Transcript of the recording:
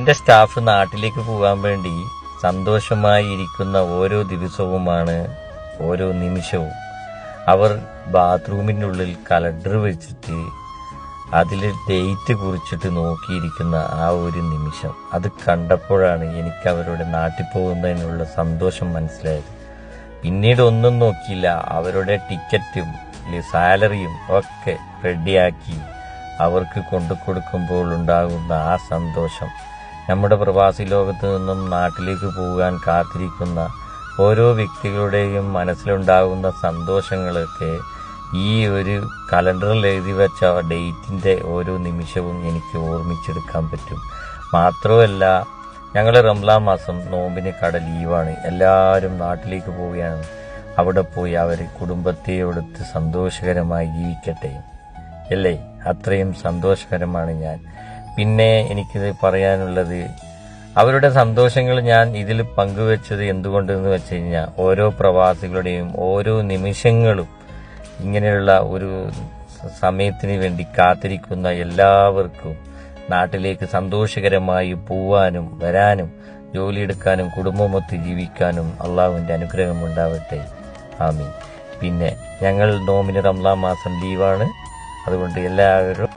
എന്റെ സ്റ്റാഫ് നാട്ടിലേക്ക് പോകാൻ വേണ്ടി സന്തോഷമായി ഇരിക്കുന്ന ഓരോ ദിവസവുമാണ്, ഓരോ നിമിഷവും. അവർ ബാത്റൂമിനുള്ളിൽ കലണ്ടർ വെച്ചിട്ട് അതിൽ ഡേറ്റ് കുറിച്ചിട്ട് നോക്കിയിരിക്കുന്ന ആ ഒരു നിമിഷം, അത് കണ്ടപ്പോഴാണ് എനിക്ക് അവരുടെ നാട്ടിൽ പോകുന്നതിനുള്ള സന്തോഷം മനസ്സിലായത്. പിന്നീട് ഒന്നും നോക്കിയില്ല, അവരുടെ ടിക്കറ്റും സാലറിയും ഒക്കെ റെഡിയാക്കി അവർക്ക് കൊണ്ടു കൊടുക്കുമ്പോൾ ഉണ്ടാകുന്ന ആ സന്തോഷം, നമ്മുടെ പ്രവാസി ലോകത്ത് നിന്നും നാട്ടിലേക്ക് പോകാൻ കാത്തിരിക്കുന്ന ഓരോ വ്യക്തികളുടെയും മനസ്സിലുണ്ടാകുന്ന സന്തോഷങ്ങളൊക്കെ ഈ ഒരു കലണ്ടറിൽ എഴുതി വെച്ച ഡേറ്റിന്റെ ഓരോ നിമിഷവും എനിക്ക് ഓർമ്മിച്ചെടുക്കാൻ പറ്റും. മാത്രമല്ല, ഞങ്ങൾ റംസാൻ മാസം നോമ്പിന് കട ലീവാണ്, എല്ലാവരും നാട്ടിലേക്ക് പോവുകയാണ്. അവിടെ പോയി അവർ കുടുംബത്തെയോടൊത്ത് സന്തോഷകരമായി ജീവിക്കട്ടെ, അല്ലേ? അത്രയും സന്തോഷകരമാണ് ഞാൻ. പിന്നെ എനിക്കിത് പറയാനുള്ളത്, അവരുടെ സന്തോഷങ്ങൾ ഞാൻ ഇതിൽ പങ്കുവെച്ചത് എന്തുകൊണ്ടെന്ന് വെച്ച് കഴിഞ്ഞാൽ, ഓരോ പ്രവാസികളുടെയും ഓരോ നിമിഷങ്ങളും ഇങ്ങനെയുള്ള ഒരു സമയത്തിന് വേണ്ടി കാത്തിരിക്കുന്ന എല്ലാവർക്കും നാട്ടിലേക്ക് സന്തോഷകരമായി പോവാനും വരാനും ജോലിയെടുക്കാനും കുടുംബമൊത്ത് ജീവിക്കാനും അള്ളാഹുവിന്റെ അനുഗ്രഹം ഉണ്ടാവട്ടെ. ആമീൻ. പിന്നെ ഞങ്ങൾ നോമിന് റംസാൻ മാസം ലീവാണ്, അതുകൊണ്ട് എല്ലാവരും